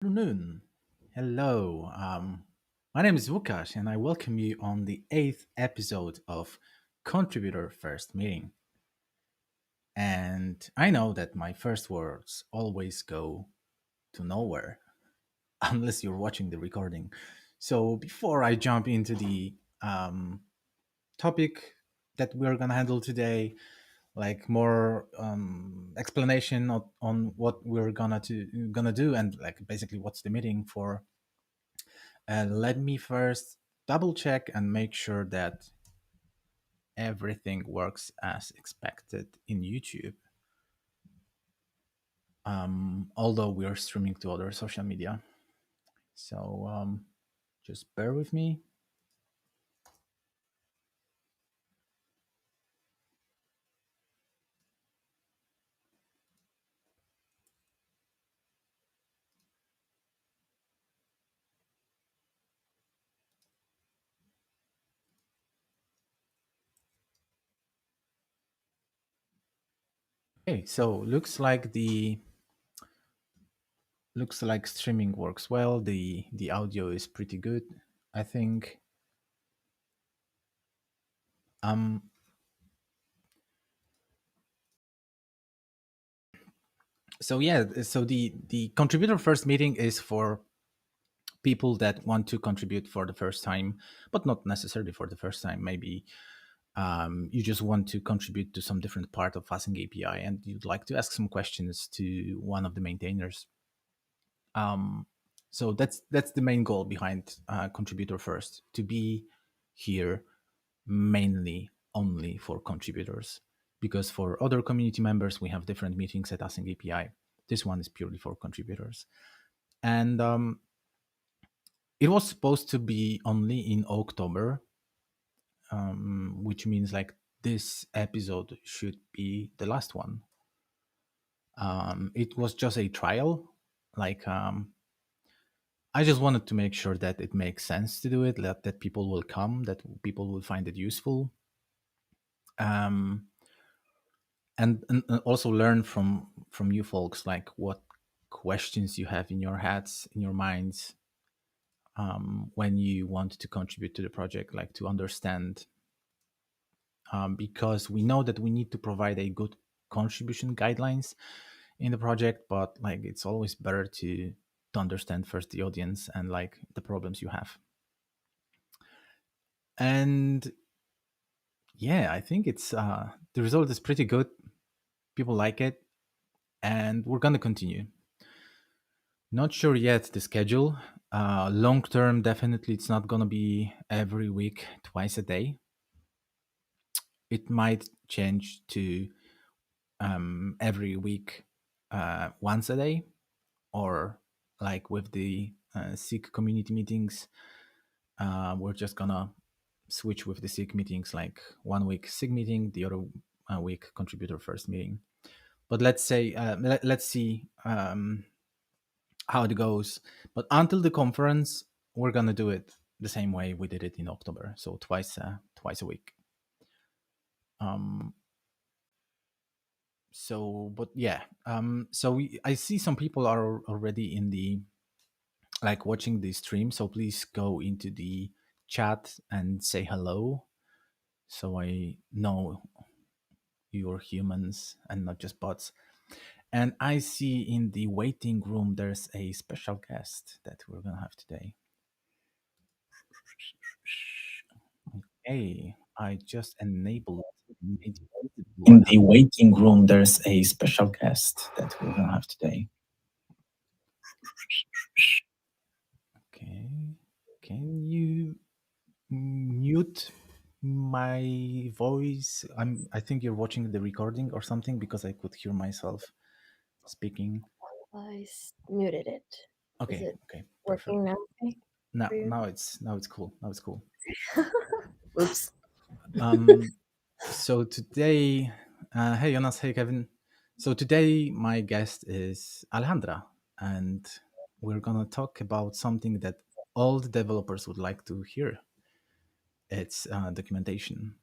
Afternoon. Hello. My name is Vukash, and I welcome you on the eighth episode of Contributor First Meeting. And I know that my first words always go to nowhere unless you're watching the recording. So before I jump into the topic that we're gonna handle today, like more explanation on what we're gonna do, and like basically what's the meeting for. Let me first double check and make sure that everything works as expected in YouTube. Although we are streaming to other social media. So just bear with me. Okay, so looks like streaming works well. The audio is pretty good, I think. Um so yeah, so the contributor first meeting is for people that want to contribute for the first time, but not necessarily for the first time. Maybe you just want to contribute to some different part of AsyncAPI and you'd like to ask some questions to one of the maintainers. So that's the main goal behind contributor first, to be here mainly only for contributors, because for other community members we have different meetings at AsyncAPI. This one is purely for contributors. And it was supposed to be only in October, which means like this episode should be the last one. It was just a trial. Like, I just wanted to make sure that it makes sense to do it, that people will come, that people will find it useful, um, and also learn from you folks, like what questions you have in your heads, in your minds, when you want to contribute to the project, like to understand, because we know that we need to provide a good contribution guidelines in the project, but like it's always better to understand first the audience and like the problems you have. And yeah, I think it's the result is pretty good. People like it, and we're gonna continue. Not sure yet the schedule. Long term, definitely it's not gonna be every week, twice a day. It might change to every week, once a day, or like with the SIG community meetings, we're just gonna switch with the SIG meetings, like 1 week SIG meeting, the other week contributor first meeting. But let's say let's see how it goes. But until the conference, we're gonna do it the same way we did it in October, so twice a week. Um, so, but yeah, I see some people are already in the like watching the stream, so please go into the chat and say hello, so I know you're humans and not just bots. And I see in the waiting room there's a special guest that we're gonna have today. Hey, I just enabled made it visible. In the waiting room, there's a special guest that we're gonna have today. Okay, can you mute my voice? I think you're watching the recording or something, because I could hear myself speaking. Muted it. Is Okay, it okay, perfect. working now? Okay, Now for you? now it's cool. Now it's cool. Oops. Um, so today, hey Jonas, hey Kevin. So today my guest is Alejandra, and we're gonna talk about something that all the developers would like to hear. It's documentation.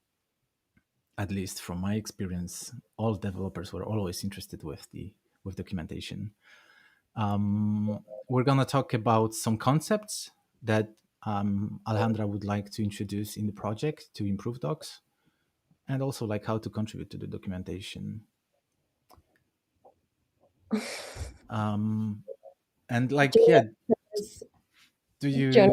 At least from my experience, all developers were always interested with documentation. We're gonna talk about some concepts that Alejandra would like to introduce in the project to improve docs, and also like how to contribute to the documentation. And like, yeah, do Jonah you? said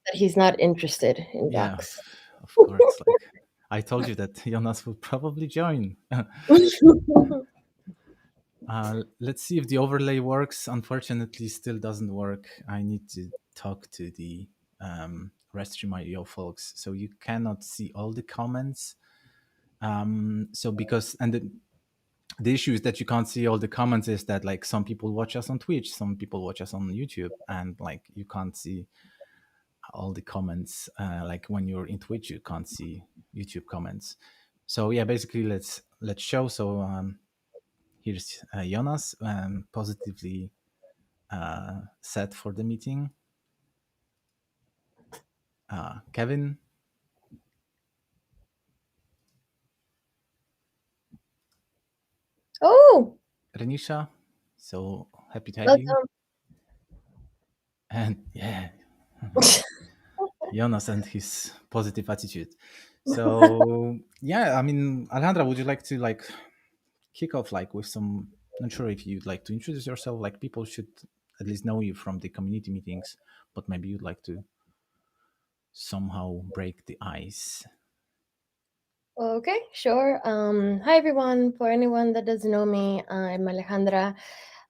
that he's not interested in Yeah, docs. of course. Like, I told you that Jonas will probably join. Let's see if the overlay works. Unfortunately, still doesn't work. I need to talk to the Restream.io folks, so you cannot see all the comments. So because the issue is that you can't see all the comments is that like some people watch us on Twitch, some people watch us on YouTube, and like you can't see all the comments. Like when you're in Twitch, you can't see YouTube comments. So yeah, basically let's show. So here's Jonas, positively set for the meeting. Kevin. Oh, Renisha. So happy to have you. welcome. And yeah, Jonas and his positive attitude. So yeah, I mean, Alejandra, would you like to like kick off like with some? Not sure if you'd like to introduce yourself. Like people should at least know you from the community meetings, but maybe you'd like to somehow break the ice. Okay, sure. Hi everyone. For anyone that doesn't know me, I'm Alejandra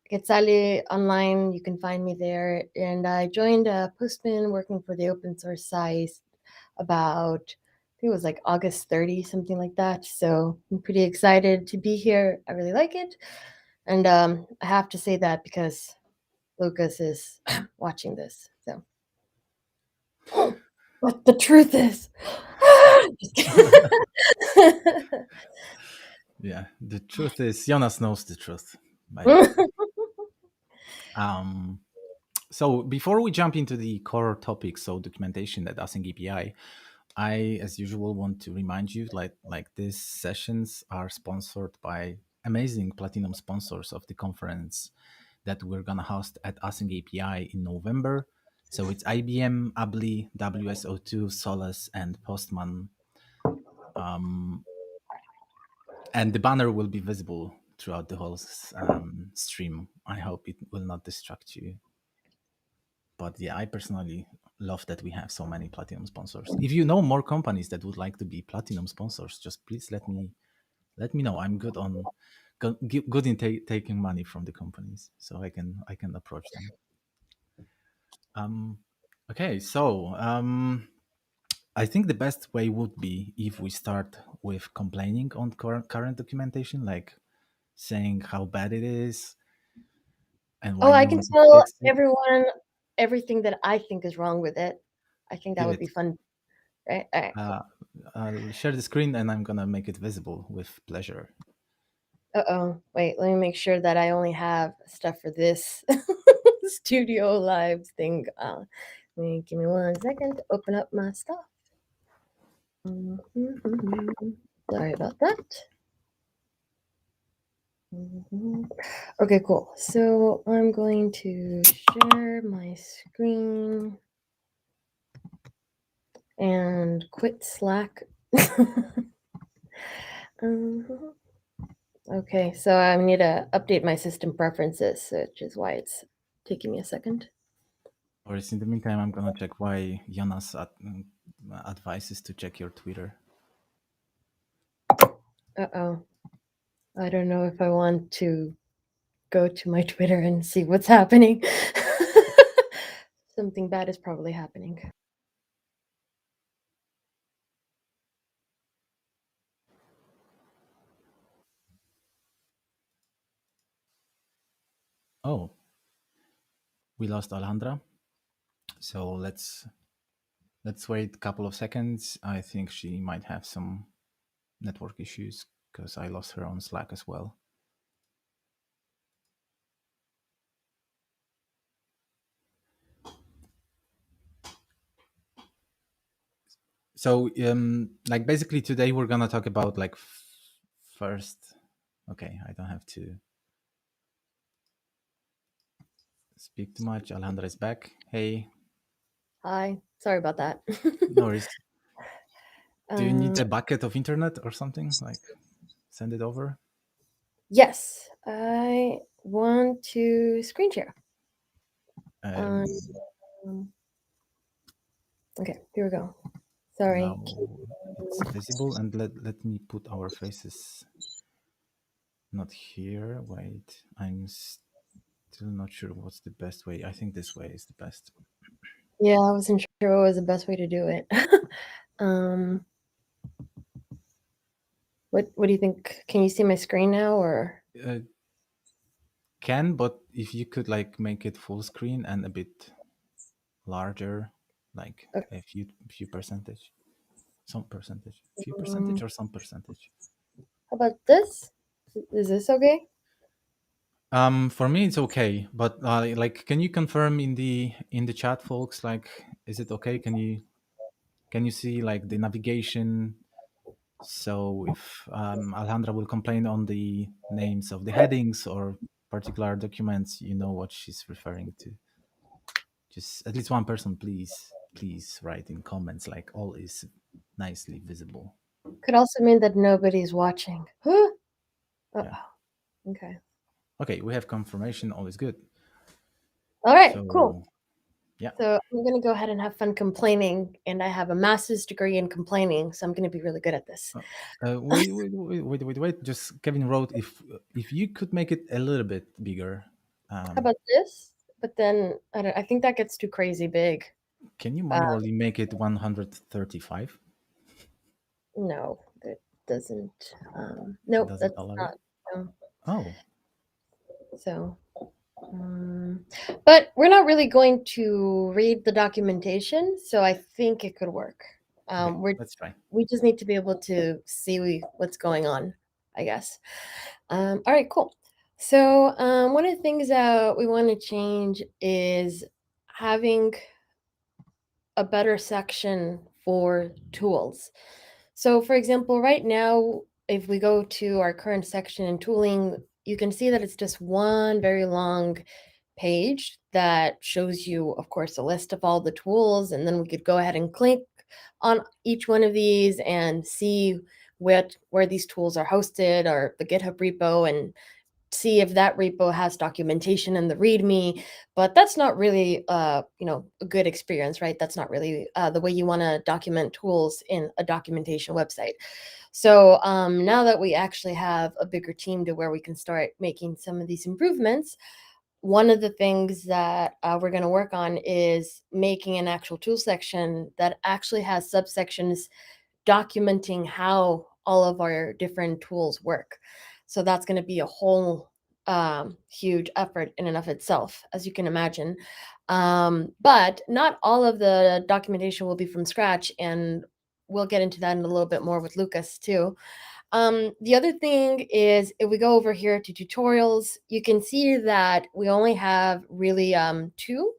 Quetzale online. You can find me there. And I joined Postman working for the open source site about, I think it was like August 30, something like that. So I'm pretty excited to be here. I really like it. And I have to say that because Lucas is watching this. So, but the truth is, Yeah, the truth is Jonas knows the truth, by the way. So before we jump into the core topics, so documentation at AsyncAPI, I, as usual, want to remind you, like these sessions are sponsored by amazing platinum sponsors of the conference that we're gonna host at AsyncAPI in November. So it's IBM, Ably, WSO2, Solus, and Postman. And the banner will be visible throughout the whole stream. I hope it will not distract you. But yeah, I personally love that we have so many platinum sponsors. If you know more companies that would like to be platinum sponsors, just please let me know. I'm good on good in taking money from the companies, so I can approach them. Okay, so I think the best way would be if we start with complaining on current documentation, like saying how bad it is and why oh, I we can want to tell fix it. everyone everything that I think is wrong with it. I think that Give would it. be fun. Right? All right. I'll share the screen and I'm gonna make it visible with pleasure. Uh-oh. Wait, let me make sure that I only have stuff for this studio live thing. Give me 1 second to open up my stuff. Sorry about that. Okay, cool. So I'm going to share my screen and quit Slack. Okay, so I need to update my system preferences, which is why it's taking me a second. Or in the meantime, I'm gonna check why Jonas advises to check your Twitter. Uh-oh. I don't know if I want to go to my Twitter and see what's happening. Something bad is probably happening. Oh, we lost Alejandra. So let's wait a couple of seconds. I think she might have some network issues because I lost her on Slack as well. So like basically today we're gonna talk about like first. Okay, I don't have to. speak too much. Alejandra is back. Hey, Hi. Sorry about that. no worries. Do you need Um, a bucket of internet or something? Like, send it over. yes, I want to screen share. Um, okay, here we go. Sorry. Now it's visible, and let me put our faces. Not here. Wait, I'm still not sure what's the best way. I think this way is the best. Yeah, I wasn't sure what was the best way to do it. um, what do you think? Can you see my screen now, or Uh, can, but if you could like make it full screen and a bit larger, like okay. a few percentage, some percentage, few um, percentage or some percentage. how about this? Is this okay? For me it's okay, but like, can you confirm in the chat, folks? Like, is it okay? Can you see like the navigation? So if Alejandra will complain on the names of the headings or particular documents, you know what she's referring to. Just at least one person, please write in comments like all is nicely visible. Could also mean that nobody's watching. Huh? Oh, Yeah. okay. Okay, we have confirmation. All is good. All right, cool. So yeah. So I'm gonna go ahead and have fun complaining, and I have a master's degree in complaining, so I'm gonna be really good at this. Wait. Just Kevin wrote if you could make it a little bit bigger. How about this? But then I think that gets too crazy big. Can you manually make it 135? No, that doesn't. Nope, Doesn't that's allow it. not. No. Oh, So, but we're not really going to read the documentation, so I think it could work. okay. We're Let's try. we just need to be able to see what's going on, I guess. All right, cool. So, one of the things that we want to change is having a better section for tools. So, for example, right now, if we go to our current section in tooling, you can see that it's just one very long page that shows you, of course, a list of all the tools. And then we could go ahead and click on each one of these and see where these tools are hosted or the GitHub repo and see if that repo has documentation in the README. But that's not really, a good experience, right? That's not really the way you want to document tools in a documentation website. So now that we actually have a bigger team to where we can start making some of these improvements, one of the things that we're going to work on is making an actual tool section that actually has subsections documenting how all of our different tools work. So that's going to be a whole huge effort in and of itself, as you can imagine. But not all of the documentation will be from scratch, and we'll get into that in a little bit more with Lucas too. The other thing is if we go over here to tutorials, you can see that we only have really two.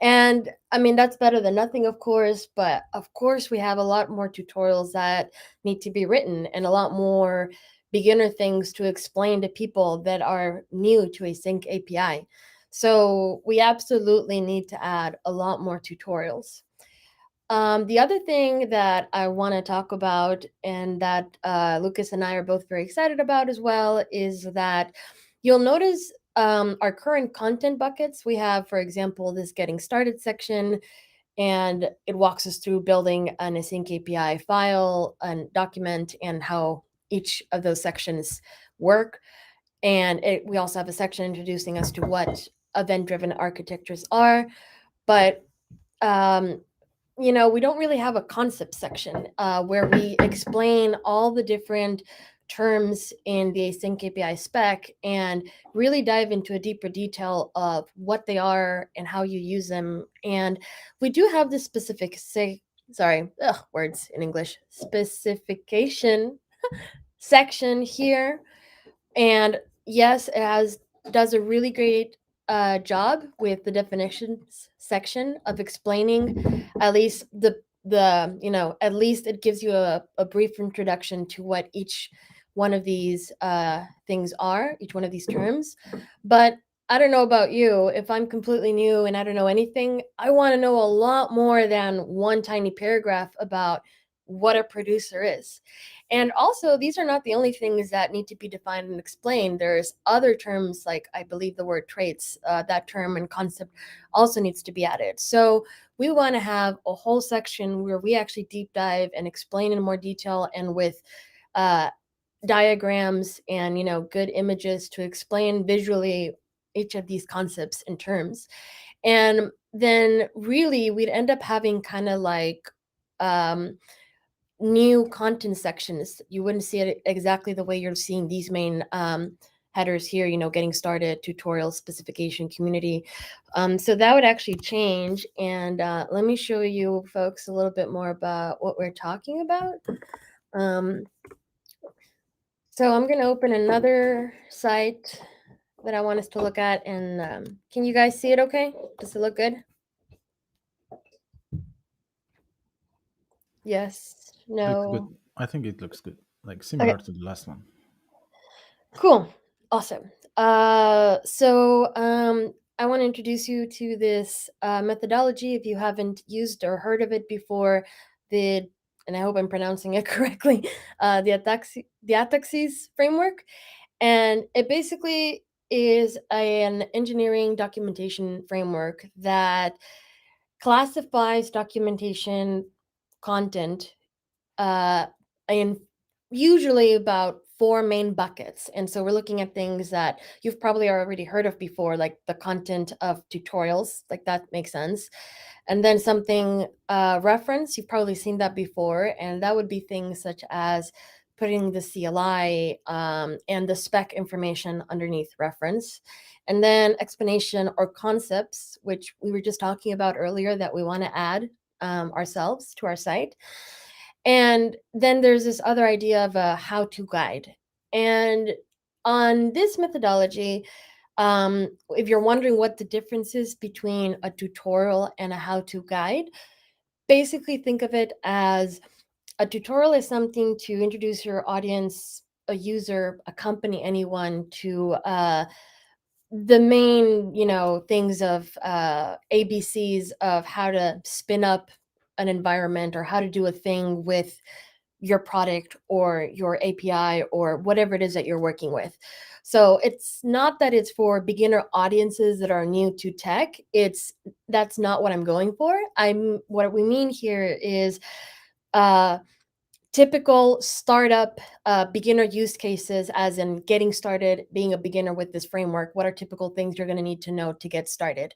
And I mean, that's better than nothing, of course, but of course, we have a lot more tutorials that need to be written and a lot more beginner things to explain to people that are new to Async API. So we absolutely need to add a lot more tutorials. The other thing that I want to talk about, and that Lucas and I are both very excited about as well, is that you'll notice our current content buckets. We have, for example, this getting started section, and it walks us through building an Async API file and document and how each of those sections work. And we also have a section introducing us to what event-driven architectures are. But we don't really have a concept section where we explain all the different terms in the Async API spec and really dive into a deeper detail of what they are and how you use them. And we do have this words in English, specification section here. And yes, does a really great job with the definitions section of explaining at least at least it gives you a brief introduction to what each one of these things are, each one of these terms. But I don't know about you. If I'm completely new and I don't know anything, I want to know a lot more than one tiny paragraph about what a producer is. And also, these are not the only things that need to be defined and explained. There's other terms, like I believe the word traits, that term and concept also needs to be added. So we want to have a whole section where we actually deep dive and explain in more detail and with uh, diagrams and good images to explain visually each of these concepts and terms. And then really we'd end up having kind of like um, new content sections. You wouldn't see it exactly the way you're seeing these main headers here, getting started, tutorial, specification, community. So that would actually change. And let me show you folks a little bit more about what we're talking about. Um, so I'm going to open another site that I want us to look at. And can you guys see it okay? Does it look good? Yes, Looks good. no. I think it looks good, like similar Okay, to the last one. cool. Awesome. I want to introduce you to this methodology. If you haven't used or heard of it before, the and I hope I'm pronouncing it correctly, the Ataxis framework. And it basically is an engineering documentation framework that classifies documentation content uh, in usually about four main buckets. And so we're looking at things that you've probably already heard of before, like the content of tutorials, like that makes sense. And then something reference, you've probably seen that before, and that would be things such as putting the CLI and the spec information underneath reference. And then explanation or concepts, which we were just talking about earlier that we want to add ourselves to our site. And then there's this other idea of a how to guide. And on this methodology, if you're wondering what the difference is between a tutorial and a how to guide, basically think of it as a tutorial is something to introduce your audience, a user, a company, anyone to the main, things of ABCs of how to spin up an environment or how to do a thing with your product or your API or whatever it is that you're working with. So it's not that it's for beginner audiences that are new to tech. That's not what I'm going for. What we mean here is uh typical startup beginner use cases, as in getting started, being a beginner with this framework. What are typical things you're going to need to know to get started?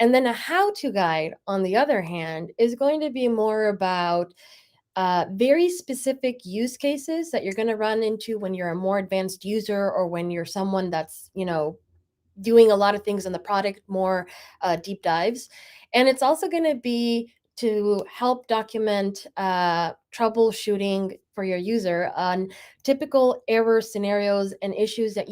And then a how to guide, on the other hand, is going to be more about very specific use cases that you're going to run into when you're a more advanced user or when you're someone that's, doing a lot of things on the product, more deep dives. And it's also going to be to help document troubleshooting for your user on typical error scenarios and issues that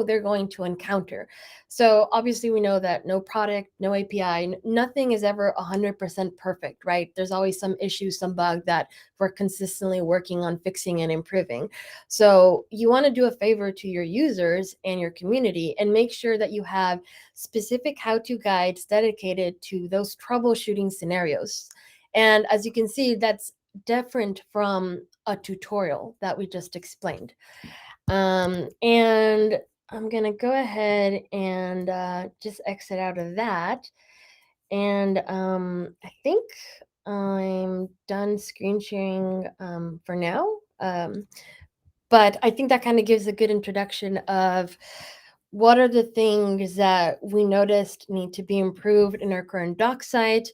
they're going to encounter. So obviously we know that no product, no API, nothing is ever 100% perfect, right? There's always some issue, some bug that we're consistently working on fixing and improving. So you want to do a favor to your users and your community and make sure that you have specific how-to guides dedicated to those troubleshooting scenarios. And as you can see, that's different from a tutorial that we just explained. And I'm going to go ahead and just exit out of that. And I think I'm done screen sharing for now. But I think that kind of gives a good introduction of what are the things that we noticed need to be improved in our current doc site.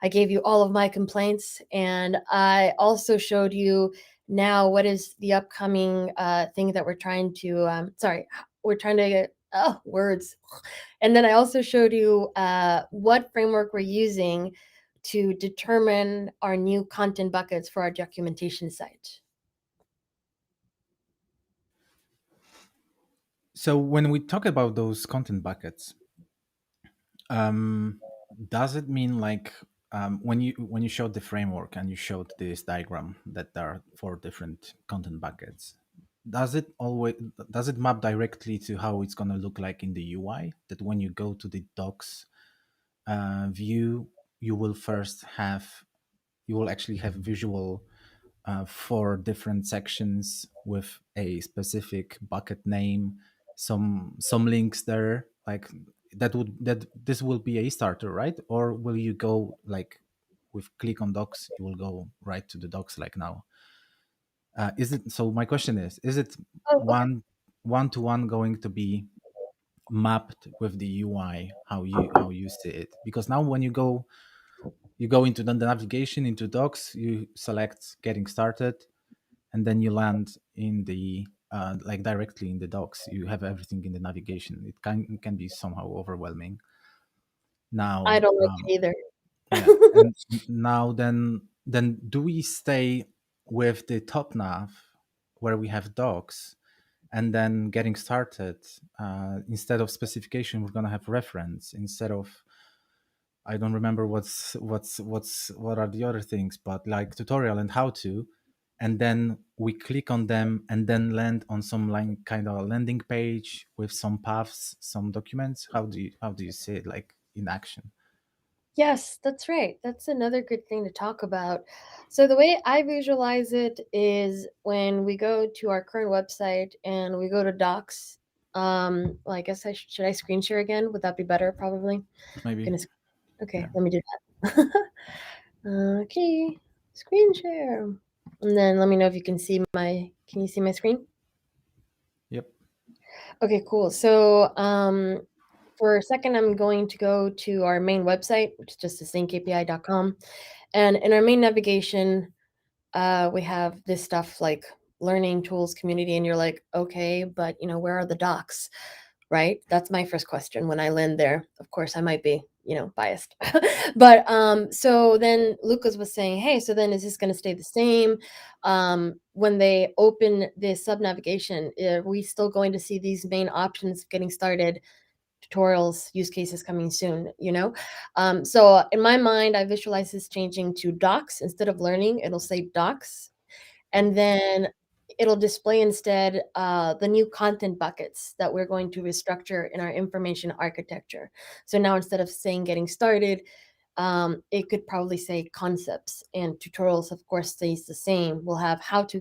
I gave you all of my complaints, and I also showed you now what is the upcoming thing that we're trying to, we're trying to get, words. And then I also showed you what framework we're using to determine our new content buckets for our documentation site. So when we talk about those content buckets, um, does it mean like when you showed the framework and you showed this diagram that there are four different content buckets? does it always does it map directly to how it's going to look like in the UI? That when you go to the docs view, you will first have you will actually have visual for different sections with a specific bucket name, some links there, like that this will be a starter, right? Or will you go like with click on docs, you will go right to the docs like now? Is it so? My question is it Oh, okay. one to one going to be mapped with the UI how you see it? Because now when you go into the navigation into docs, you select getting started, and then you land in the like directly in the docs. You have everything in the navigation. It can be somehow overwhelming. I Now, don't like it either. yeah, and now then do we stay with the top nav where we have docs, and then getting started, instead of specification we're going to have reference, instead of, I don't remember what are the other things, but like tutorial and how to, and then we click on them and then land on some like kind of landing page with some paths, some documents. How do you see it like in action? Yes, that's right. That's another good thing to talk about. So the way I visualize it is when we go to our current website and we go to docs. Well, I guess should I screen share again? Would that be better? Probably. Maybe. Gonna, Yeah. okay, let me do that. Okay, screen share. And then let me know if you can see can you see my screen? Yep. Okay, cool. So for a second, I'm going to go to our main website, which is just AsyncAPI.com. And in our main navigation, we have this stuff like learning tools community, and you're like, okay, but where are the docs? Right? That's my first question when I land there. Of course, I might be, biased. But so then Lucas was saying, hey, so then is this going to stay the same? When they open the sub navigation, are we still going to see these main options getting started? Tutorials, use cases coming soon, so in my mind, I visualize this changing to docs. Instead of learning, it'll say docs, and then it'll display instead the new content buckets that we're going to restructure in our information architecture. So now instead of saying getting started, it could probably say concepts, and tutorials of course stays the same. We'll have how-to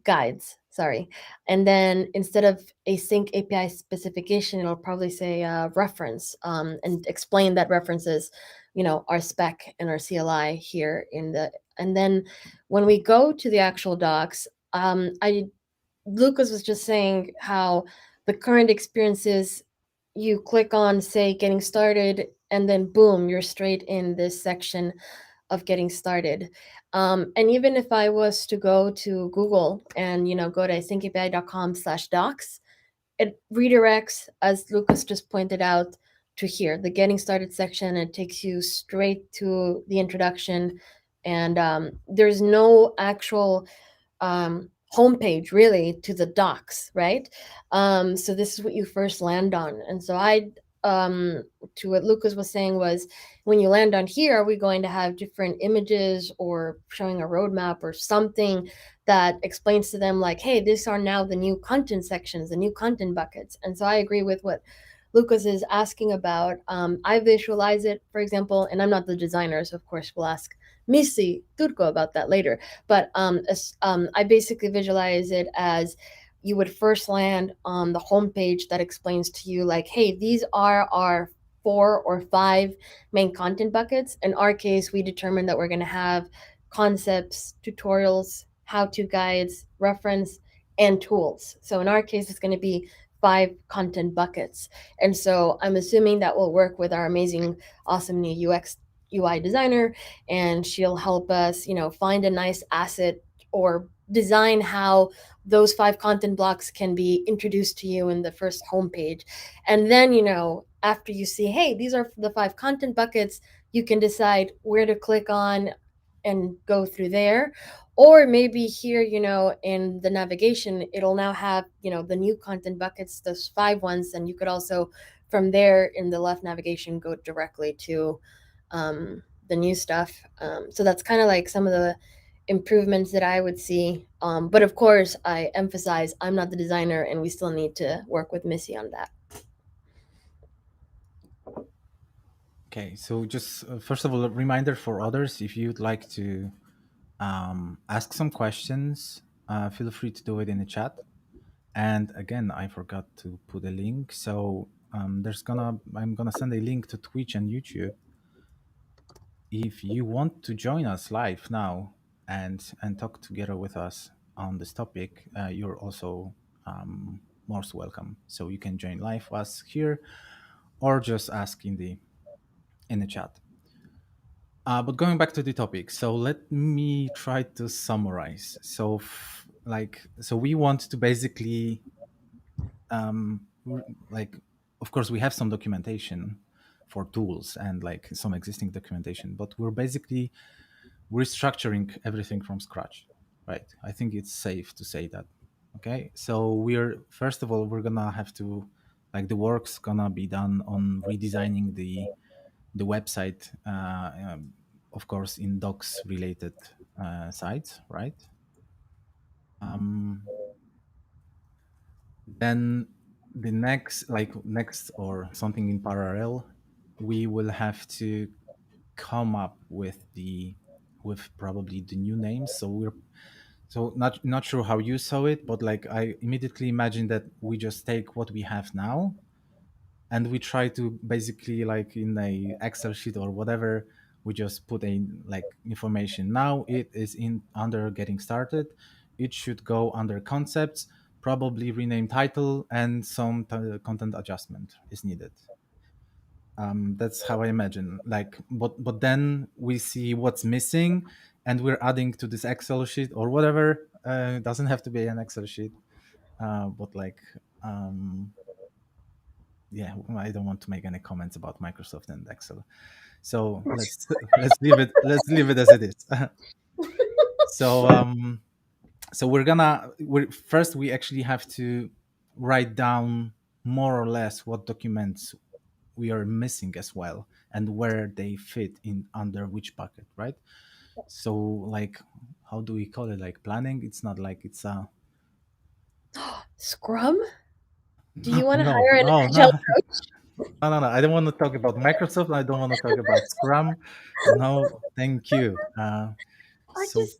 guides, sorry. And then instead of async API specification, it'll probably say reference, and explain that references, our spec and our CLI here and then when we go to the actual docs, Lucas was just saying how the current experience is you click on, say, getting started, and then boom, you're straight in this section of getting started. And even if I was to go to Google and go to syncAPI.com/docs, it redirects, as Lucas just pointed out, to here, the getting started section. It takes you straight to the introduction, and there's no actual homepage really to the docs, right? So this is what you first land on. And so to what Lucas was saying was, when you land on here, are we going to have different images or showing a roadmap or something that explains to them like, hey, these are now the new content sections, the new content buckets? And so I agree with what Lucas is asking about. I visualize it, for example, and I'm not the designer, so of course we'll ask Missy Turco about that later. But I basically visualize it as you would first land on the homepage that explains to you like, hey, these are our 4 or 5 main content buckets. In our case, we determined that we're going to have concepts, tutorials, how-to guides, reference, and tools. So in our case, it's going to be 5 content buckets. And so I'm assuming that will work with our amazing, awesome new UX UI designer, and she'll help us, find a nice asset or design how those 5 content blocks can be introduced to you in the first homepage. And then, after you see, hey, these are the 5 content buckets, you can decide where to click on and go through there. Or maybe here, in the navigation, it'll now have, the new content buckets, those 5 ones, and you could also from there in the left navigation go directly to the new stuff. So that's kind of like some of the improvements that I would see. But of course, I emphasize I'm not the designer, and we still need to work with Missy on that. Okay, so just first of all, a reminder for others: if you'd like to ask some questions, feel free to do it in the chat. And again, I forgot to put a link, so I'm gonna send a link to Twitch and YouTube. If you want to join us live now and talk together with us on this topic, you're also most welcome. So you can join live us here, or just ask in the chat. But going back to the topic, so let me try to summarize. So we want to basically, like, of course, we have some documentation for tools and like some existing documentation, but we're basically restructuring everything from scratch, right? I think it's safe to say that. Okay, so we're first of all we're gonna have to, like, the work's gonna be done on redesigning the website, of course, in docs related sites, right? Um, then the next or something in parallel, we will have to come up with probably the new names. So not sure how you saw it, but like I immediately imagine that we just take what we have now and we try to basically, like in a Excel sheet or whatever, we just put in like information. Now it is in under getting started. It should go under concepts, probably rename title, and some content adjustment is needed. That's how I imagine. Like, but then we see what's missing, and we're adding to this Excel sheet or whatever. It doesn't have to be an Excel sheet, but like, yeah, I don't want to make any comments about Microsoft and Excel. So let's leave it as it is. so so we're first we actually have to write down more or less what documents we are missing as well and where they fit in under which bucket, right? So like, how do we call it? Like planning? It's not like it's a Scrum? Do you no want to no hire an no agile no coach? no. I don't want to talk about Microsoft. I don't want to talk about Scrum. No, thank you. I So just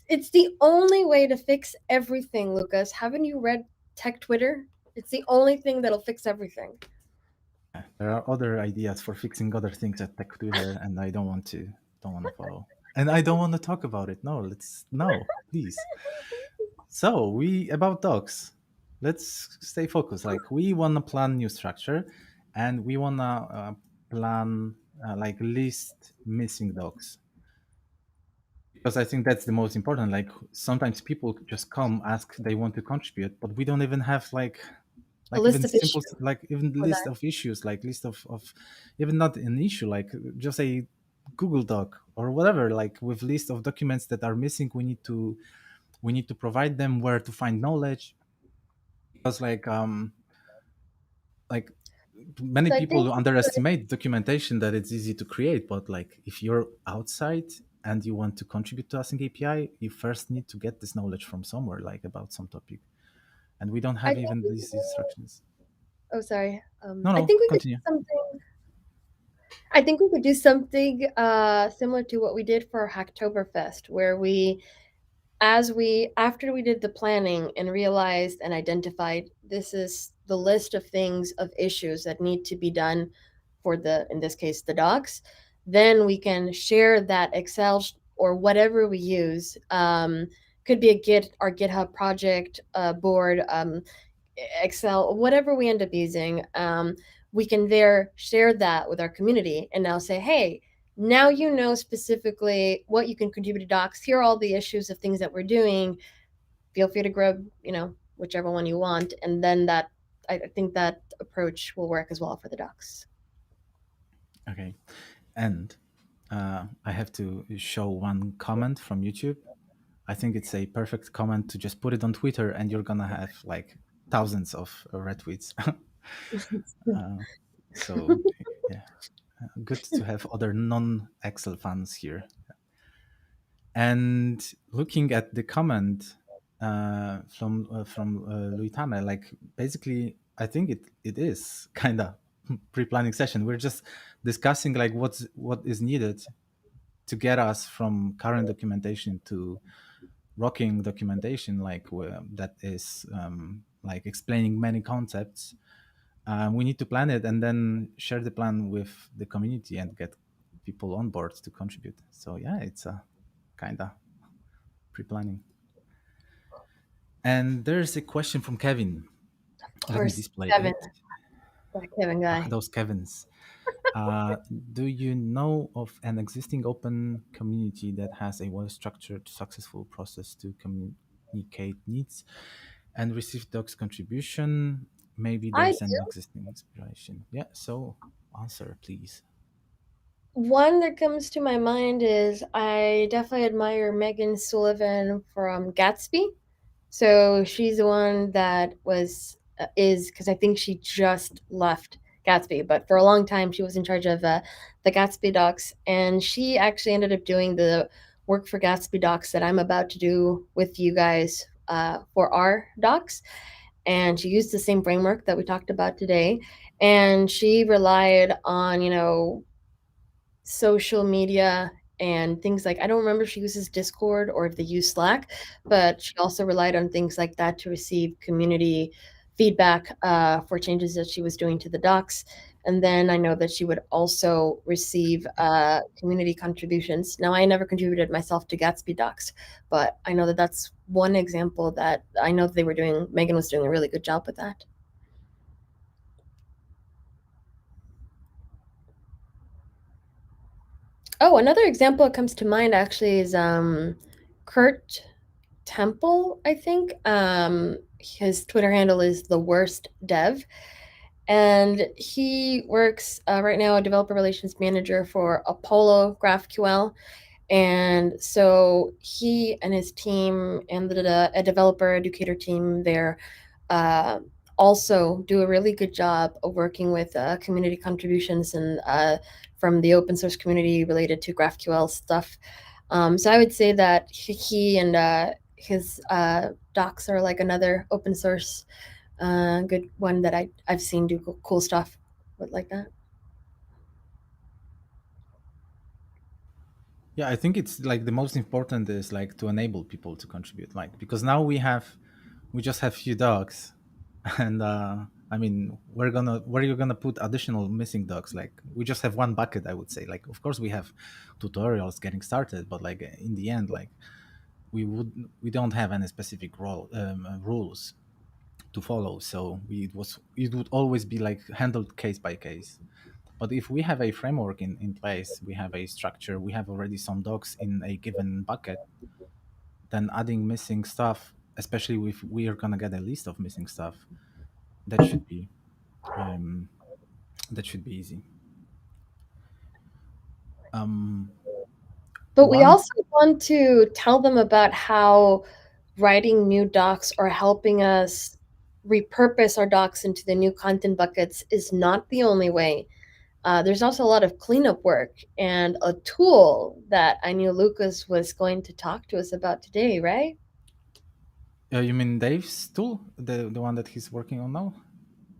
it's the only way to fix everything, Lucas. Haven't you read Tech Twitter? It's the only thing that'll fix everything. there are other ideas for fixing other things at Tech Twitter, and I don't want to follow, and I don't want to talk about it. No, please. So we about docs. Let's stay focused. Like we want to plan new structure, and we want to plan like list missing docs, because I think that's the most important. Like sometimes people just come ask they want to contribute, but we don't even have A like list even of issues simple like even for list that. of issues, like list of even not an issue, like just a Google Doc or whatever, like with list of documents that are missing. We need to provide them where to find knowledge, because like many So I think people underestimate documentation that it's easy to create, but like if you're outside and you want to contribute to AsyncAPI, you first need to get this knowledge from somewhere, like about some topic, and we don't I have think even we could these do, instructions. oh sorry. No, I no, think we could continue. do something. I think we could do something similar to what we did for Hacktoberfest, where we as we after we did the planning and realized and identified this is the list of things of issues that need to be done for the in this case the docs, then we can share that Excel or whatever we use. Could be a git our GitHub project board, Excel, whatever we end up using. We can there share that with our community and now say, hey, now you know specifically what you can contribute to docs. Here are all the issues of things that we're doing. Feel free to grab, whichever one you want. And then I think that approach will work as well for the docs. Okay. And I have to show one comment from YouTube. I think it's a perfect comment to just put it on Twitter, and you're gonna have like thousands of retweets. uh, so yeah, good to have other non-Excel fans here. And looking at the comment from Luitame, like basically, I think it is kind of pre-planning session. We're just discussing like what is needed to get us from current documentation to rocking documentation, like that is like explaining many concepts. We need to plan it and then share the plan with the community and get people on board to contribute. So yeah, it's a kind of pre-planning. And there's a question from Kevin. Of Let me course, display Kevin, it. that Kevin guy. Those Kevins. Do you know of an existing open community that has a well-structured, successful process to communicate needs and receive docs contribution? Maybe I there's an existing inspiration. Yeah, so answer, please. One that comes to my mind is I definitely admire Megan Sullivan from Gatsby. So she's the one that was is because I think she just left Gatsby, but for a long time she was in charge of the Gatsby docs, and she actually ended up doing the work for Gatsby docs that I'm about to do with you guys for our docs. And she used the same framework that we talked about today, and she relied on social media and things like I don't remember if she uses Discord or if they use Slack, but she also relied on things like that to receive community feedback for changes that she was doing to the docs. And then I know that she would also receive community contributions. Now, I never contributed myself to Gatsby docs, but I know that that's one example that I know they were doing. Megan was doing a really good job with that. Oh, another example that comes to mind actually is Kurt Temple, I think. His Twitter handle is the worst dev, and he works right now a developer relations manager for Apollo GraphQL. And so he and his team and a developer educator team there uh, also do a really good job of working with community contributions and from the open source community related to GraphQL stuff. So I would say that he and his docs are like another open source good one that I've seen do cool stuff with like that. Yeah, I think it's like the most important is like to enable people to contribute, like because now we just have few dogs, and I mean where you're gonna put additional missing dogs? Like we just have one bucket, I would say. Like of course we have tutorials getting started, but like in the end, like we don't have any specific rules to follow. So it would always be like handled case by case. But if we have a framework in place, we have a structure, we have already some docs in a given bucket, then adding missing stuff, especially if we are gonna get a list of missing stuff, that should be um, that should be easy. Um, But we one, also want to tell them about how writing new docs or helping us repurpose our docs into the new content buckets is not the only way. There's also a lot of cleanup work and a tool that I knew Lucas was going to talk to us about today, right? you mean Dave's tool, the one that he's working on now,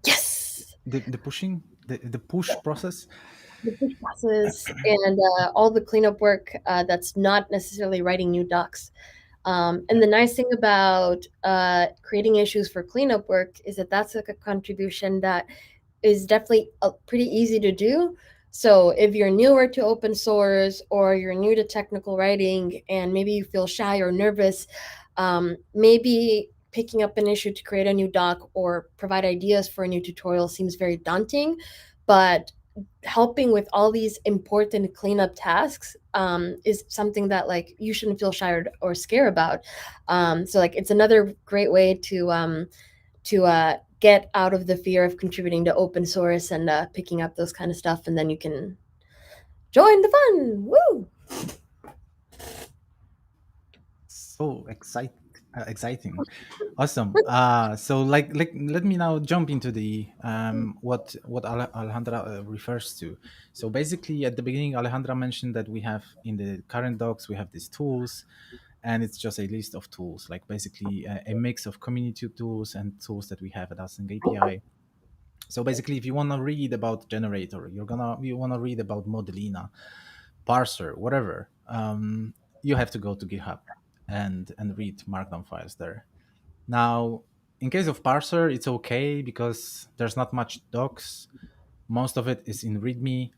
Yes. the pushing, the push process. The push process and all the cleanup work that's not necessarily writing new docs. And Yeah. the nice thing about creating issues for cleanup work is that that's like a contribution that is definitely pretty easy to do. So if you're newer to open source or you're new to technical writing and maybe you feel shy or nervous, maybe picking up an issue to create a new doc or provide ideas for a new tutorial seems very daunting. But helping with all these important cleanup tasks is something that like you shouldn't feel shy or scared about. So like it's another great way to get out of the fear of contributing to open source and picking up those kind of stuff, and then you can join the fun. Woo! So excited. Exciting. Awesome. So like let me now jump into the what Alejandra refers to. So basically, at the beginning, Alejandra mentioned that we have in the current docs we have these tools, and it's just a list of tools, like basically a mix of community tools and tools that we have at Async API. So basically, if you want to read about generator, you want to read about Modelina, parser, whatever, you have to go to GitHub and read Markdown files there. Now, in case of parser, it's okay because there's not much docs. Most of it is in README.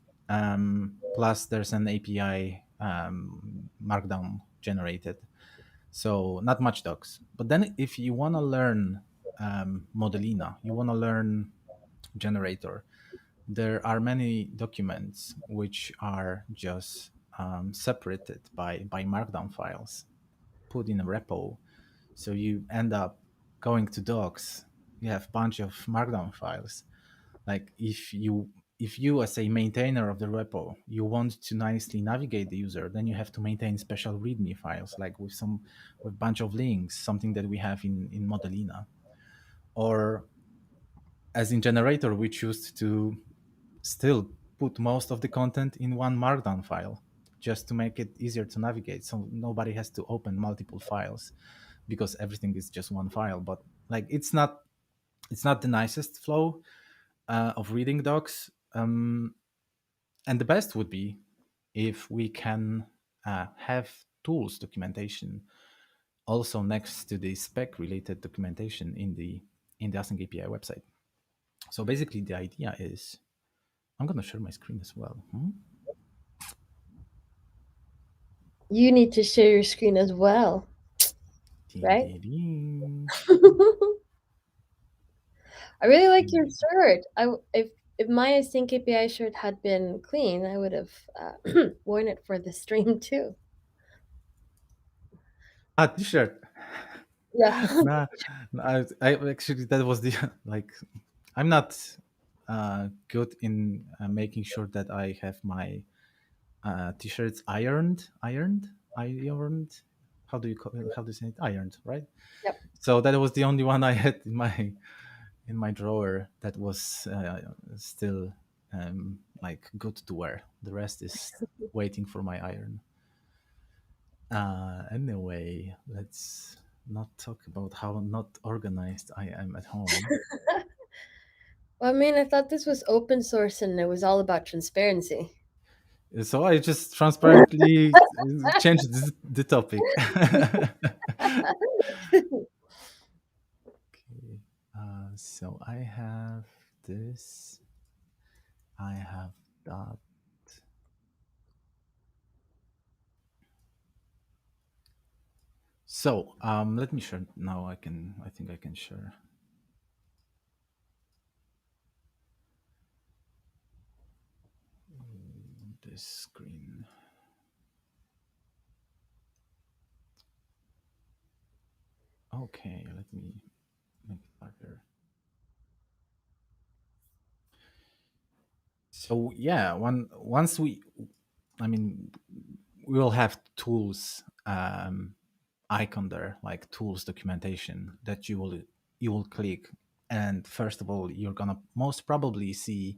Plus, there's an API Markdown generated, so not much docs. But then, if you want to learn Modelina, you want to learn generator, there are many documents which are just separated by Markdown files, put in a repo. So you end up going to docs. You have a bunch of Markdown files. Like if you as a maintainer of the repo, you want to nicely navigate the user, then you have to maintain special README files, like with bunch of links, something that we have in Modelina. Or as in generator, we choose to still put most of the content in one Markdown file just to make it easier to navigate. So nobody has to open multiple files because everything is just one file. But like it's not the nicest flow of reading docs. And the best would be if we can have tools documentation also next to the spec related documentation in the Async API website. So basically the idea is, I'm going to share my screen as well. You need to share your screen as well, Ding, right? ding, ding. I really like your Okay. shirt. If my Async API shirt had been clean, I would have worn it for the stream too. T-shirt. Yeah. Nah, I actually that was the like I'm not good in making sure that I have my t-shirts ironed. How do you say it? Ironed, right? Yep. So that was the only one I had in my drawer that was still like good to wear. The rest is waiting for my iron. Anyway, let's not talk about how not organized I am at home. Well, I mean, I thought this was open source and it was all about transparency. So I just transparently changed the topic. Okay. So I have this. I have that. So let me share now. I think I can share this screen. Okay, let me make it larger. So yeah, once I mean, we will have tools icon there, like tools documentation that you will click, and first of all, you're gonna most probably see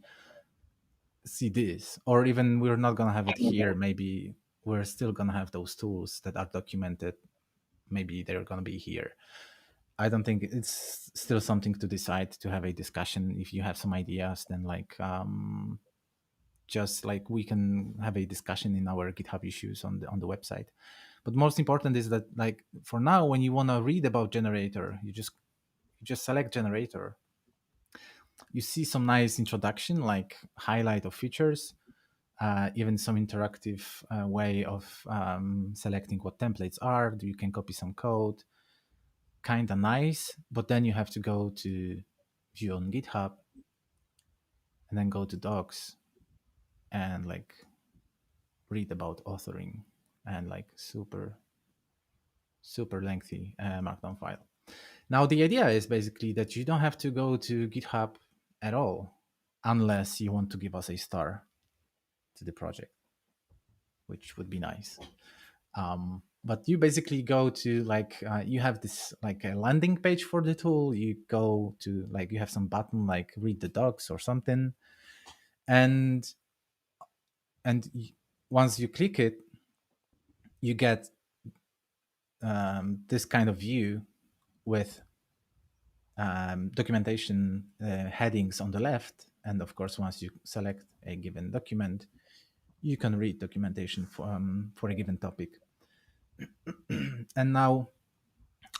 this, or even we're not gonna have it here. Maybe we're still gonna have those tools that are documented. Maybe they're gonna be here. I don't think it's still something to decide to have a discussion. If you have some ideas, then like just like we can have a discussion in our GitHub issues on the website. But most important is that like for now, when you want to read about generator, you just select generator. You see some nice introduction, like highlight of features, even some interactive way of selecting what templates are. You can copy some code, kind of nice. But then you have to go to view on GitHub and then go to docs and like read about authoring and like super lengthy markdown file. Now the idea is basically that you don't have to go to GitHub at all unless you want to give us a star to the project, which would be nice. but you basically go to like you have this like a landing page for the tool. You go to like you have some button like read the docs or something, and once you click it, you get this kind of view with documentation headings on the left. And of course, once you select a given document, you can read documentation for a given topic. And now,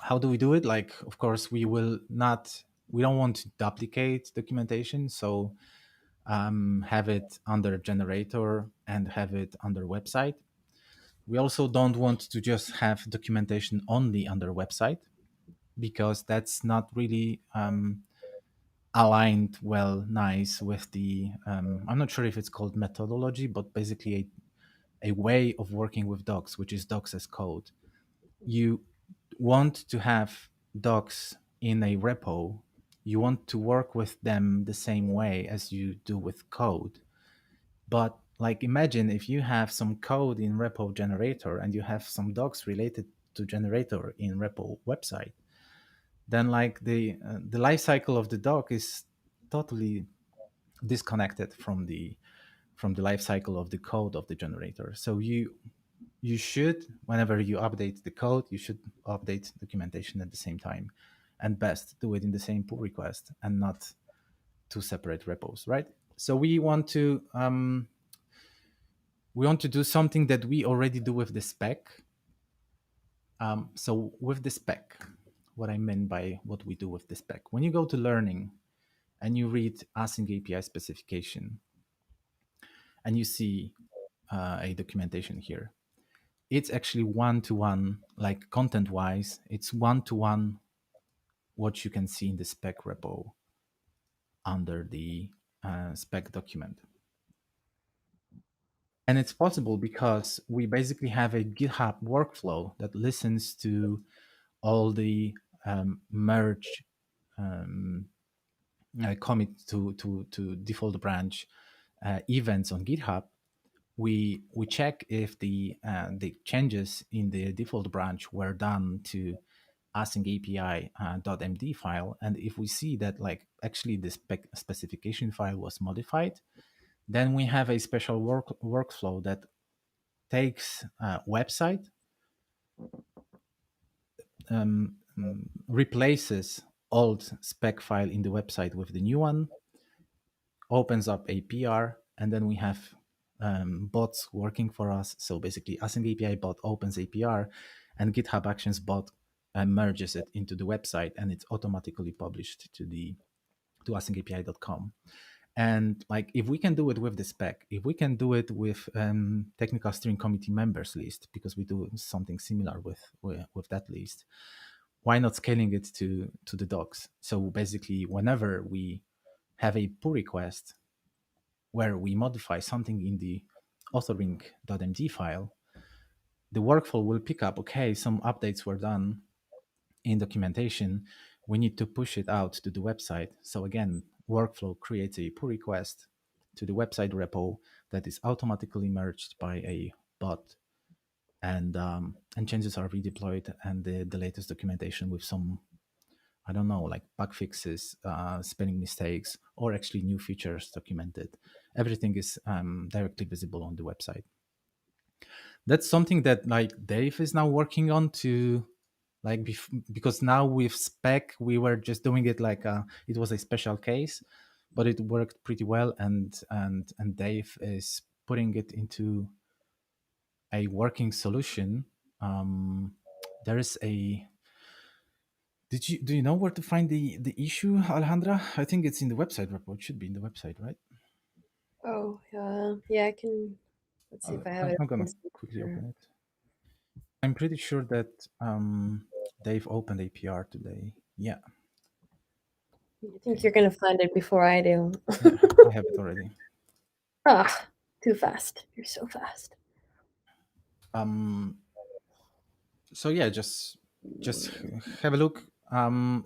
how do we do it? Like, of course, we don't want to duplicate documentation. So have it under generator and have it under website. We also don't want to just have documentation only under website, because that's not really aligned nice with the I'm not sure if it's called methodology, but basically a way of working with docs, which is docs as code. You want to have docs in a repo. You want to work with them the same way as you do with code. But like, imagine if you have some code in repo generator and you have some docs related to generator in repo website, then like the life cycle of the doc is totally disconnected from the life cycle of the code of the generator. So you should, whenever you update the code, you should update documentation at the same time, and best do it in the same pull request and not two separate repos, right? So we want to do something that we already do with the spec. So with the spec, what I mean by what we do with the spec, when you go to learning and you read AsyncAPI specification and you see a documentation here, it's actually one-to-one, like content-wise, it's one-to-one what you can see in the spec repo under the spec document. And it's possible because we basically have a GitHub workflow that listens to all the merge commit to default branch events on GitHub. We check if the changes in the default branch were done to AsyncAPI .md file, and if we see that like actually the specification file was modified, then we have a special workflow that takes website, replaces old spec file in the website with the new one, opens up a PR, and then we have bots working for us. So basically, AsyncAPI bot opens a PR, and GitHub Actions bot merges it into the website, and it's automatically published to asyncapi.com. And like, if we can do it with the spec, if we can do it with technical steering committee members list, because we do something similar with that list, why not scaling it to the docs? So basically, whenever we have a pull request where we modify something in the authoring.md file, the workflow will pick up, okay, some updates were done in documentation, we need to push it out to the website. So again, workflow creates a pull request to the website repo that is automatically merged by a bot, and changes are redeployed, and the latest documentation with some, I don't know, like bug fixes, spelling mistakes, or actually new features documented. Everything is directly visible on the website. That's something that like Dave is now working on to like because now with spec we were just doing it like it was a special case, but it worked pretty well, and Dave is putting it into a working solution. There is a do you know where to find the issue, Alejandra? I think it's in the website report. It should be in the website, right? Oh, yeah, I can. Let's see if I have it. I'm gonna quickly open it. I'm pretty sure that Dave opened APR today. Yeah. I think you're going to find it before I do. Yeah, I have it already. Ah, too fast. You're so fast. So yeah, just have a look.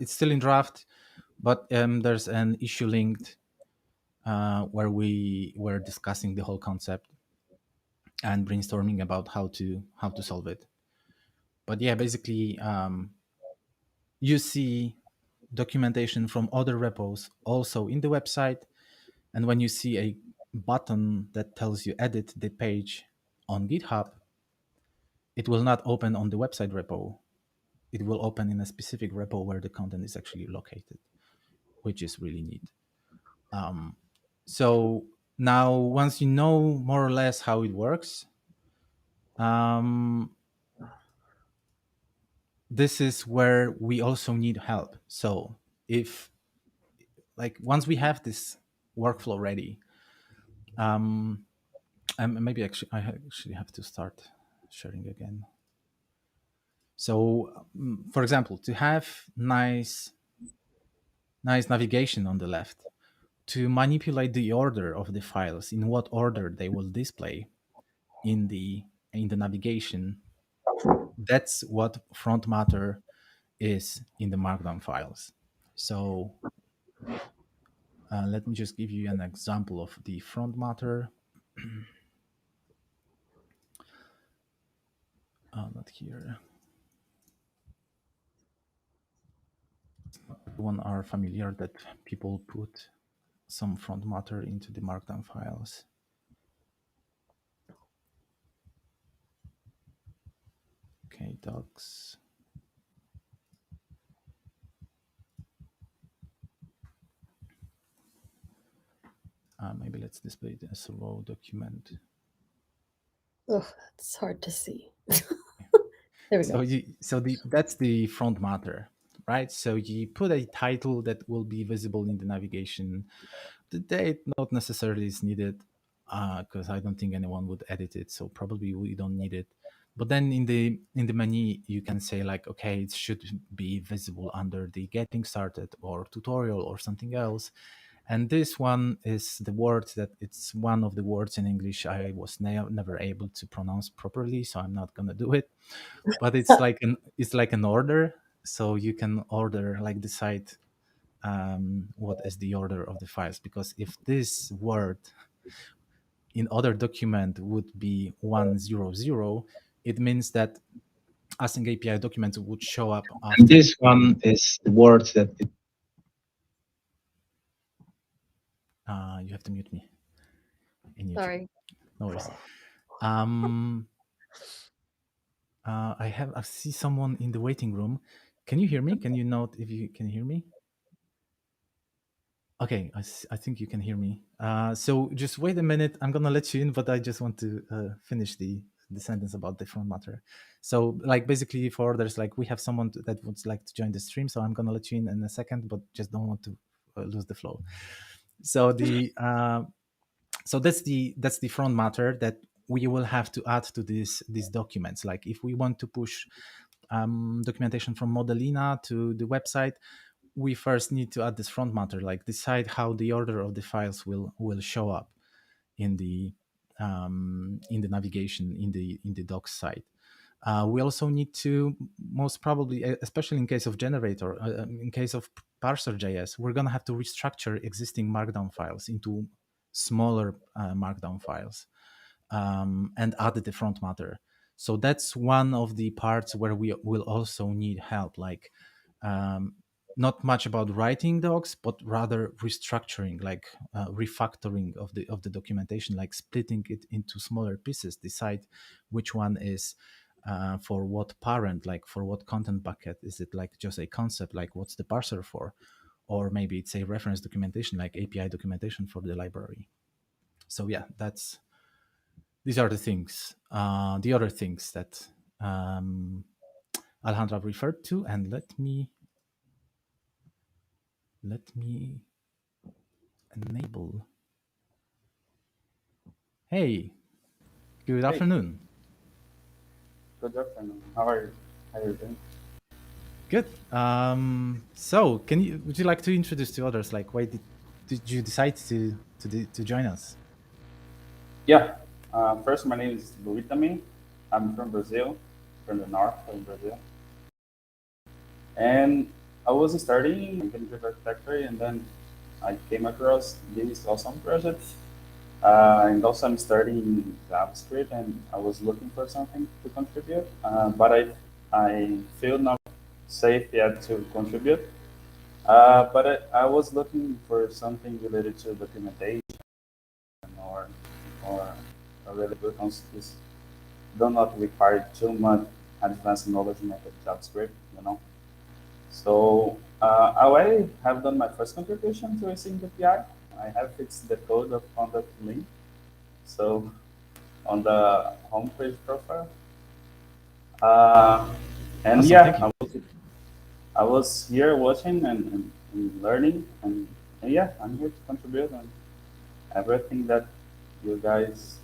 It's still in draft, but there's an issue linked where we were discussing the whole concept and brainstorming about how to solve it. But yeah, basically, you see documentation from other repos also in the website. And when you see a button that tells you edit the page on GitHub, it will not open on the website repo. It will open in a specific repo where the content is actually located, which is really neat. So now, once you know more or less how it works, this is where we also need help. So if, like, once we have this workflow ready, maybe actually I actually have to start sharing again. So, for example, to have nice navigation on the left, to manipulate the order of the files, in what order they will display in the navigation, that's what front matter is in the Markdown files. So let me just give you an example of the front matter. Not here. One are familiar that people put some front matter into the Markdown files. Okay, docs. Maybe let's display it as a raw document. Oh, that's hard to see. There we go. That's the front matter, right? So you put a title that will be visible in the navigation. The date not necessarily is needed, because I don't think anyone would edit it, so probably we don't need it. But then in the menu, you can say like, okay, it should be visible under the getting started or tutorial or something else. And this one is the word that it's one of the words in English I was never able to pronounce properly, so I'm not gonna do it. But it's like an order, so you can order, like, decide what is the order of the files. Because if this word in other document would be 100, it means that AsyncAPI documents would show up And after. this one is the word that You have to mute me in YouTube. Sorry. No worries. I see someone in the waiting room. Can you hear me? Can you note if you can hear me? Okay, I think you can hear me. So just wait a minute. I'm gonna let you in, but I just want to finish the sentence about the front matter. So, like, basically, for others, like, we have someone that would like to join the stream, so I'm gonna let you in a second, but just don't want to lose the flow. So that's the front matter that we will have to add to these documents. Like, if we want to push documentation from Modelina to the website, we first need to add this front matter, like decide how the order of the files will show up in the navigation in the docs site. We also need to, most probably, especially in case of generator, in case of parser.js, we're going to have to restructure existing Markdown files into smaller Markdown files and add the front matter. So that's one of the parts where we will also need help, like not much about writing docs, but rather restructuring, like refactoring of the documentation, like splitting it into smaller pieces, decide which one is for what parent, like for what content bucket. Is it like just a concept, like what's the parser for? Or maybe it's a reference documentation, like API documentation for the library. So yeah, these are the things, the other things that Alejandra referred to. And let me enable. Hey, good afternoon. Good afternoon. How are you? How are you doing? Good. So, would you like to introduce to others, like, why did you decide to join us? Yeah. First, my name is Luitami. I'm from Brazil, from the north of Brazil. And I was studying inventive architecture, and then I came across this awesome project. And also, I'm studying JavaScript, and I was looking for something to contribute. But I feel not safe yet to contribute. But I was looking for something related to documentation or or a really good this do not require too much advanced knowledge in JavaScript, you know. So I already have done my first contribution to Async API. I have fixed the code of conduct link. So on the homepage profile. Uh, and Awesome, thank yeah, you. I was here watching and learning, and yeah, I'm here to contribute on everything that you guys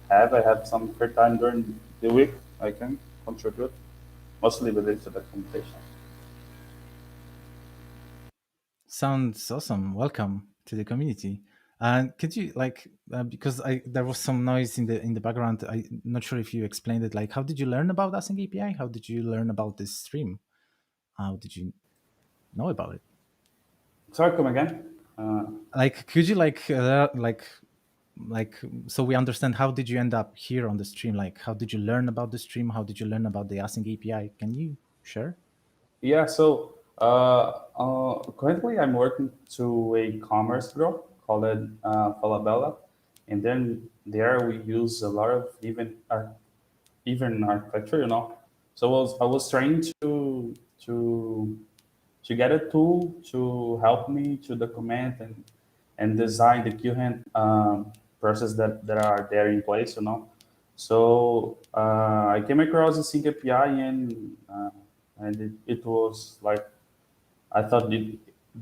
have. I have some free time during the week. I can contribute, mostly related to the documentation. Sounds awesome. Welcome to the community. And could you like because I there was some noise in the background. I'm not sure if you explained it. Like, how did you learn about Async API? How did you learn about this stream? How did you know about it? Sorry, come again. Like, could you like so we understand how did you end up here on the stream? Like, how did you learn about the stream? How did you learn about the Async API? Can you share? Yeah, so currently I'm working to a commerce group called Falabella, and then there we use a lot of even architecture, you know. So I was trying to to get a tool to help me to document and design the QHand process that are there in place, you know. So I came across the Sync API and it was like I thought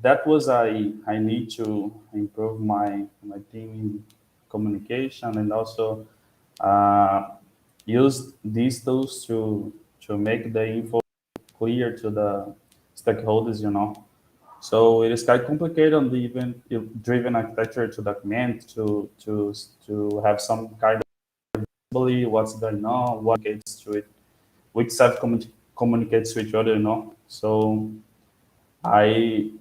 that was I need to improve my team in communication and also uh, use these tools to make the info clear to the stakeholders, you know. So it is quite complicated on the event-driven architecture to document, to have some kind of visibility, what's going on, what gets to it, which side communicates to each other, you know. So I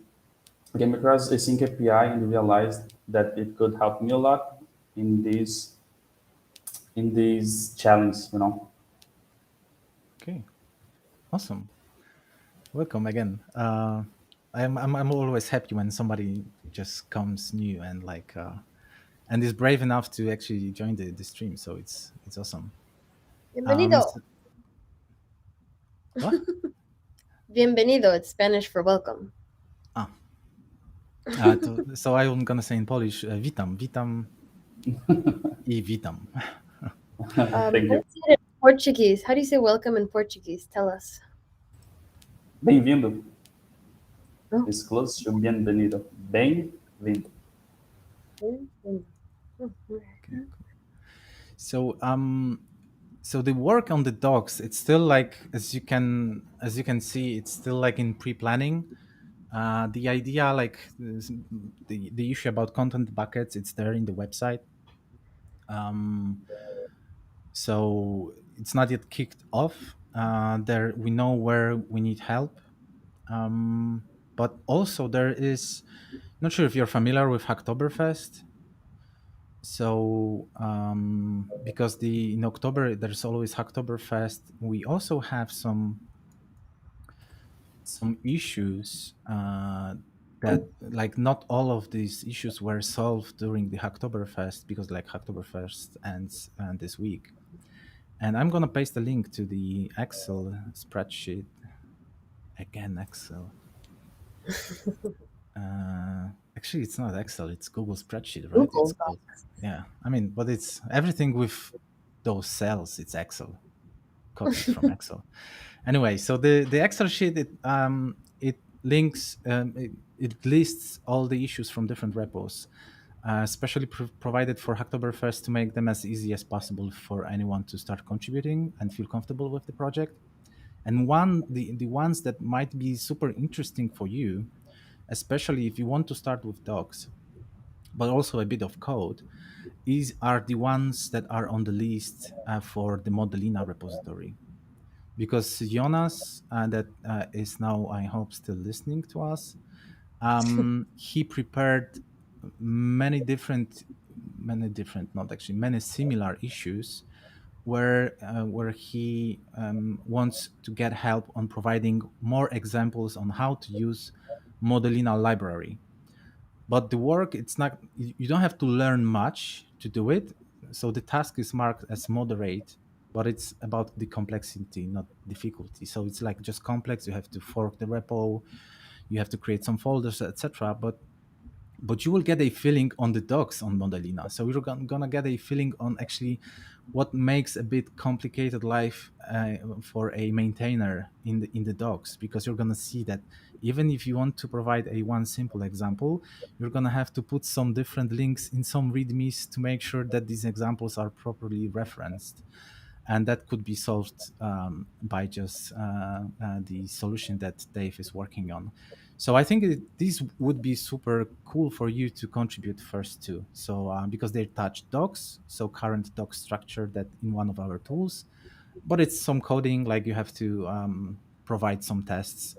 came across Async API and realized that it could help me a lot in these challenges, you know. Okay, awesome. Welcome again. I'm always happy when somebody just comes new and and is brave enough to actually join the stream. So it's awesome. Bienvenido. So, what? Bienvenido. It's Spanish for welcome. Ah, so I'm gonna say in Polish, witam, witam I witam. Thank you. Let's say it in Portuguese. How do you say welcome in Portuguese? Tell us. Bem-vindo. Oh. It's close to bienvenido. Bem-vindo. Okay, cool. So the work on the docs, it's still like as you can see, it's still like in pre-planning. The idea, like the issue about content buckets, it's there in the website. So it's not yet kicked off. There we know where we need help, but also there is. Not sure if you're familiar with Hacktoberfest. So because in October there's always Hacktoberfest, we also have some issues that like not all of these issues were solved during the Hacktoberfest because like Hacktoberfest ends this week. And I'm gonna paste a link to the Excel spreadsheet. Again, Excel. Actually, it's not Excel; it's Google spreadsheet, right? It's Google. called. Yeah, I mean, but it's everything with those cells. It's Excel, copied from Excel. Anyway, so the Excel sheet it links it lists all the issues from different repos, especially provided for Hacktoberfest to make them as easy as possible for anyone to start contributing and feel comfortable with the project. And the ones that might be super interesting for you, especially if you want to start with docs, but also a bit of code, are the ones that are on the list for the Modelina repository. Because Jonas, that is now, I hope, still listening to us, he prepared many different, not actually, many similar issues where he wants to get help on providing more examples on how to use Modelina library. But the work, it's not, you don't have to learn much to do it. So the task is marked as moderate, but it's about the complexity, not difficulty. So it's like just complex. You have to fork the repo, you have to create some folders, etc. But you will get a feeling on the docs on Modelina. So you're gonna get a feeling on actually what makes a bit complicated life for a maintainer in the docs, because you're gonna see that even if you want to provide a one simple example, you're gonna have to put some different links in some readmes to make sure that these examples are properly referenced, and that could be solved by just the solution that Dave is working on. So I think these would be super cool for you to contribute first to. So because they touch docs, so current doc structure that in one of our tools, but it's some coding, like you have to provide some tests,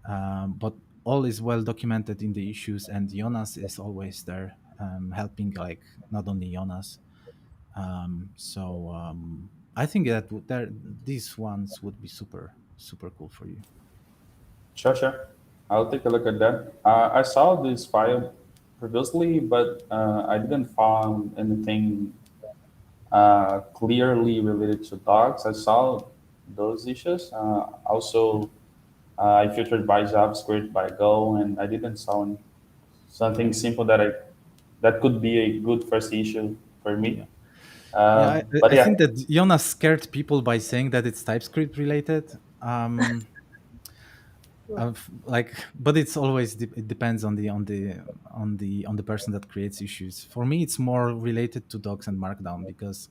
but all is well documented in the issues, and Jonas is always there helping, like not only Jonas. I think that these ones would be super cool for you. Sure, sure. I'll take a look at that. I saw this file previously, but I didn't find anything clearly related to docs. I saw those issues. Also, I filtered by JavaScript, by Go, and I didn't saw something simple that could be a good first issue for me. Yeah. Yeah, But I yeah, think that Jonas scared people by saying that it's TypeScript related. Like, but it's always it depends on the person that creates issues. For me, it's more related to docs and Markdown, because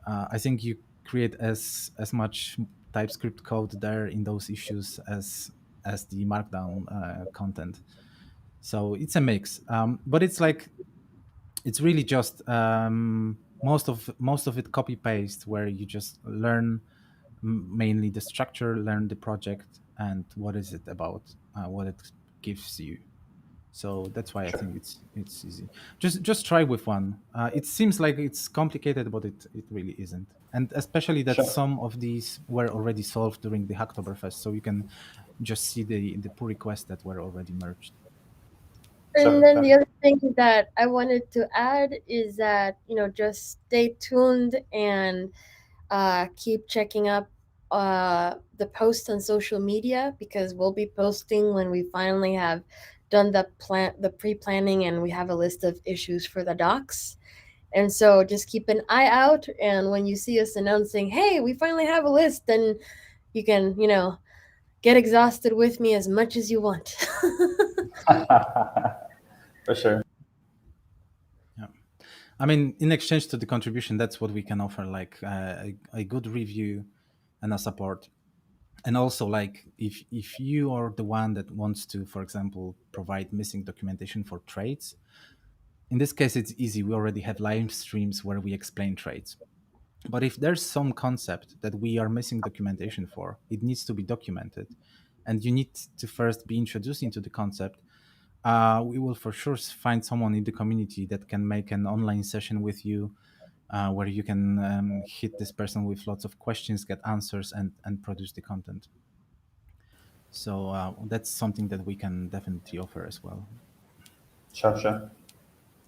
I think you create as much TypeScript code there in those issues as the Markdown content. So it's a mix, but it's like it's really just most of it copy paste, where you just learn mainly the structure, learn the project, and what is it about, what it gives you. So that's why I sure. think it's easy. Just try with one. It seems like it's complicated, but it really isn't. And especially that Sure. some of these were already solved during the Hacktoberfest, so you can just see the pull requests that were already merged. And Sure, then sure. the other thing that I wanted to add is that, just stay tuned and keep checking up the posts on social media, because we'll be posting when we finally have done the pre-planning and we have a list of issues for the docs. And so just keep an eye out, and when you see us announcing, hey, we finally have a list, then you can, get exhausted with me as much as you want. For sure. Yeah. I mean, in exchange to the contribution, that's what we can offer, like a good review and a support. And also, like if you are the one that wants to, for example, provide missing documentation for trades, in this case, it's easy. We already have live streams where we explain trades. But if there's some concept that we are missing documentation for, it needs to be documented. And you need to first be introduced into the concept. We will for sure find someone in the community that can make an online session with you, where you can hit this person with lots of questions, get answers, and produce the content. So that's something that we can definitely offer as well. Sure, sure.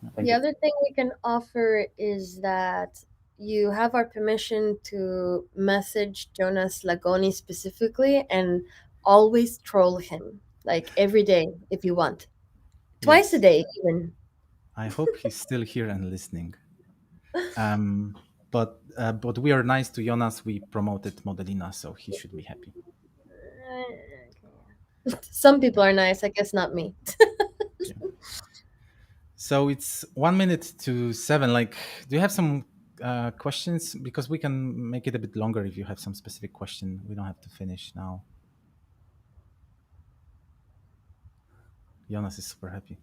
Thank The you. other thing we can offer is that you have our permission to message Jonas Lagoni specifically and always troll him, like every day if you want. Twice a Yes, day, even. I hope he's still here and listening. But we are nice to Jonas. We promoted Modelina, so he should be happy. Some people are nice, I guess not me. Yeah. So it's 1 minute to 7. Like, do you have some questions? Because we can make it a bit longer if you have some specific question. We don't have to finish now. Jonas is super happy.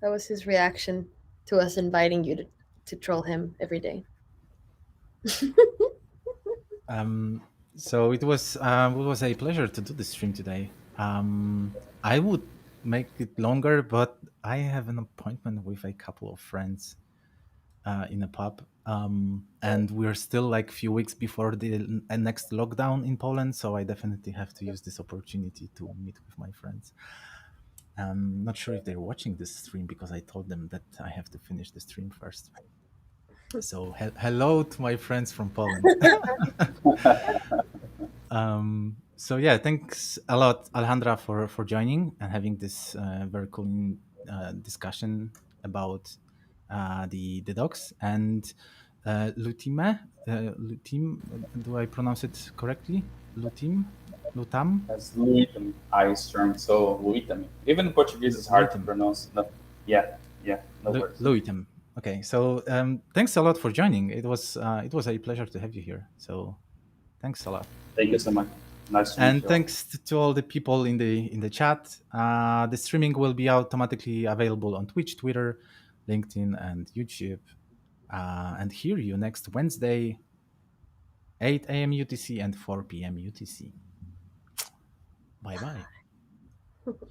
That was his reaction to us inviting you to troll him every day. So it was a pleasure to do this stream today. I would make it longer, but I have an appointment with a couple of friends in a pub, and we're still like few weeks before the next lockdown in Poland. So I definitely have to use this opportunity to meet with my friends. I'm not sure if they're watching this stream because I told them that I have to finish the stream first. So hello to my friends from Poland. So yeah, thanks a lot, Alejandra, for joining and having this very cool discussion about the docs. And Lutime, Lutim, do I pronounce it correctly? Lutam, That's Luitami, I strong. So Luitami. Even in Portuguese, it's hard to Luitam, pronounce. No, yeah, no worries. Luitam. Okay, so thanks a lot for joining. It was a pleasure to have you here. So thanks a lot. Thank you so much. Nice to meet And you all. thanks to all the people in the chat. The streaming will be automatically available on Twitch, Twitter, LinkedIn, and YouTube. And hear you next Wednesday, 8 a.m. UTC and 4 p.m. UTC. Bye bye.